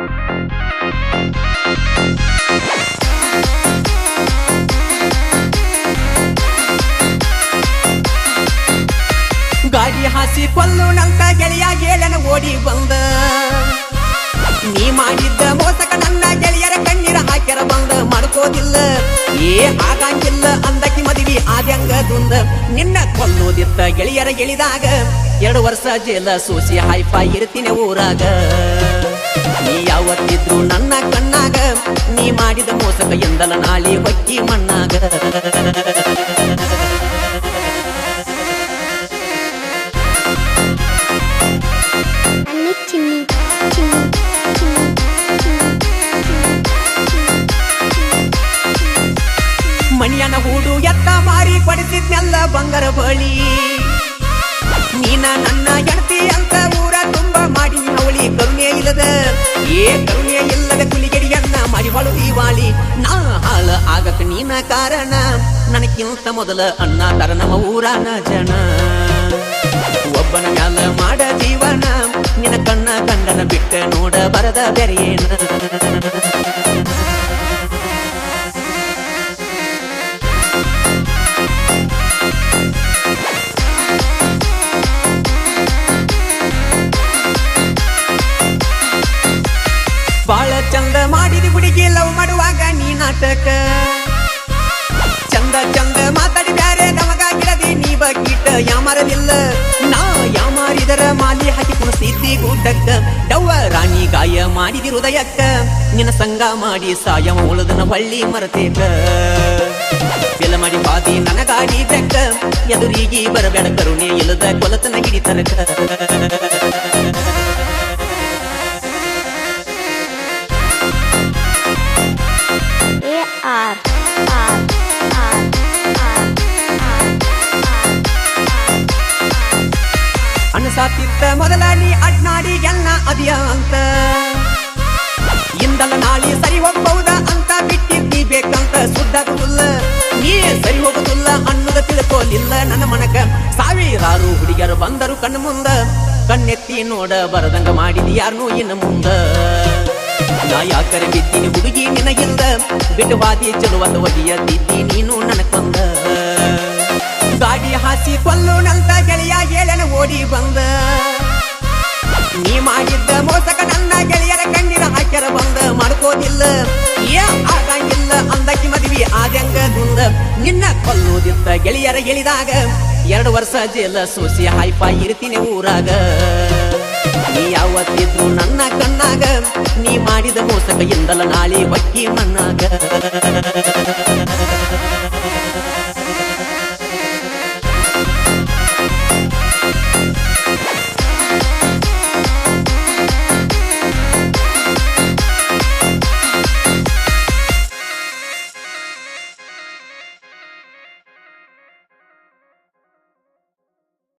ಗಾಡಿ ಹಾಸಿ ಕೊಲ್ಲು ನಂತ ಗೆಳೆಯ ಹೇಳನ ಓಡಿ ಬಂದ ನೀ ಮಾಡಿದ್ದ ಮೋಸಕ ನನ್ನ ಗೆಳೆಯರ ಕಣ್ಣೀರ ಹಾಕ್ಯರ ಬಂದ ಮಾಡ್ಕೋದಿಲ್ಲ ಆಗಂಗಿಲ್ಲ ಅಂದಕಿ ಮದುವೆ ಆದ್ಯಂಗ ದುಂದ ನಿನ್ನ ಕೊಲ್ಲೋದಿತ್ತ ಗೆಳೆಯರ ಗೆಳಿದಾಗ 2 ವರ್ಷ ಜೇಲ ಸೂಸಿ ಹೈಫೈ ಇರ್ತೀನಿ ಊರಾಗ ನೀ ಯಾವತ್ತಿದ್ರು ನನ್ನ ಕಣ್ಣಾಗ ನೀ ಮಾಡಿದ ಮೋಸಕ ಎಂದಲ ನಾಳಿ ಹೊಕ್ಕಿ ಮಣ್ಣಾಗ ಮಣಿಯನ ಹೂಡು ಎತ್ತ ಮಾರಿ ಕೊಡಿಸಿದ್ನೆಲ್ಲ ಬಂಗಾರ ಬಳಿ ನೀನ ನನ್ನ ಗೆಳತಿ ಅಂತ ಊರ ತುಂಬ ಮಾಡಿ ಅವಳಿ ಕರುಣೆ ಇಲ್ಲದ ಕರುಣೆ ಇಲ್ಲದ ಕುಲಿಗೆಡಿಯನ್ನ ಮಾಡಿ ಹೊಳು ದಿವಾಳಿ ನಾ ಹಾಳ ಆಗಕ ನೀನ ಕಾರಣ ನನಗಿಂತ ಮೊದಲ ಅಣ್ಣ ತರ ನಮ್ಮ ಊರನ ಜನ ಒಬ್ಬನ ಮ್ಯಾಲ ಮಾಡ ಜೀವನ ನಿನ್ನ ಕಣ್ಣ ಕಂಡನ ಬಿಟ್ಟ ನೋಡ ಬರದ ಬೆರೆಯೇನ ಬಾಳ ಚಂದ ಮಾಡಿದಿ ಹುಡುಗಿ ಲವ್ ಮಾಡುವಾಗ ನೀ ನಾಟಕ ಚಂದ ಚಂದ ಮಾತಾಡಿ ಬ್ಯಾರೆ ನಮಗ ಗಿಡದಿ ನೀ ಬಗ್ಗಿಟ್ಟ ಯಾಮಾರಲಿಲ್ಲ ನಾ ಯಾಮಾರಿದರ ಮಾಲಿ ಹಾಕಿ ಕುಣಿಸಿದ್ದಿ ಗೂಟಕ್ಕ ಡವ್ವ ರಾಣಿ ಗಾಯ ಮಾಡಿದಿ ಹೃದಯಕ್ಕ ನಿನ್ನ ಸಂಗ ಮಾಡಿ ಸಾಯ ಉಳದನ ಹೊಳ್ಳಿ ಮರತೇಕ ಬೆಲ ಮಾಡಿ ಬಾದಿ ನನಗಾಡಿ ಬೆಕ್ಕ ಎದುರಿಗೆ ಬರಬೇಡ ಕರುಣೆ ಇಲ್ಲದ ಕೊಲತನ ಹಿಡಿತರಕ ಅನಸಾತಿತ್ತ ಮೊದಲ ನೀ ಅಡ್ನಾಡಿ ಎಲ್ಲ ಅದಿಯ ಅಂತ ಇಂದಲ ನಾಳಿ ಸರಿ ಹೋಗಬಹುದ ಅಂತ ಬಿಟ್ಟಿದ್ದಿ ಬೇಕಂತ ಸುದ್ದಾಗುದಿಲ್ಲ ನೀ ಸರಿ ಹೋಗುದಿಲ್ಲ ಅನ್ನೋದ ತಿಳ್ಕೋಲಿಲ್ಲ ನನ್ನ ಮನಕ ಸಾವಿರಾರು ಹುಡುಗಿಯರು ಬಂದರು ಕಣ್ಣು ಮುಂದ ಕಣ್ಣೆತ್ತಿ ನೋಡ ಬರದಂಗ ಮಾಡಿದಿ ಯಾರನ್ನೂ ಇನ್ನು ಮುಂದ ನಾ ಯಾಕರೆ ಬಿದ್ದೀನಿ ಹುಡುಗಿ ನಿನಗಿಂದ ಬಿಟ್ಟು ವಾದಿ ಚಲುವಂದ ಒಗಿಯ ತಿದ್ದಿ ನೀನು ನನಕೊಂದ ಗಾಡಿ ಹಾಸಿ ಕೊಲ್ಲು ನಂತ ಗೆಳೆಯ ಹೇಳನ ಓಡಿ ಬಂದ ನೀ ಮಾಡಿದ್ದ ಮೋಸಕ ನನ್ನ ಗೆಳೆಯರ ಕಣ್ಣೀರ ಹಾಕ್ಯರ ಬಂದ ಮಾಡ್ಕೋದಿಲ್ಲ ಆಗಂಗಿಲ್ಲ ಅಂದಕಿ ಮದುವೆ ಆದ್ಯಂಗ ದುಂದ ನಿನ್ನ ಕೊಲ್ಲೋದಿತ್ತ ಗೆಳೆಯರ ಗೆಳಿದಾಗ 2 ವರ್ಷ ಜೇಲ ಸೂಸಿ ಹೈಫೈ ಇರ್ತೀನಿ ಊರಾಗ ನೀ ಯಾವತ್ತಿದ್ರು ನನ್ನ ಕಣ್ಣಾಗ ನೀ ಮಾಡಿದ ಮೋಸಕ ಎಂದಲ ನಾಳಿ ಹೊಕ್ಕಿ ಮಣ್ಣಾಗ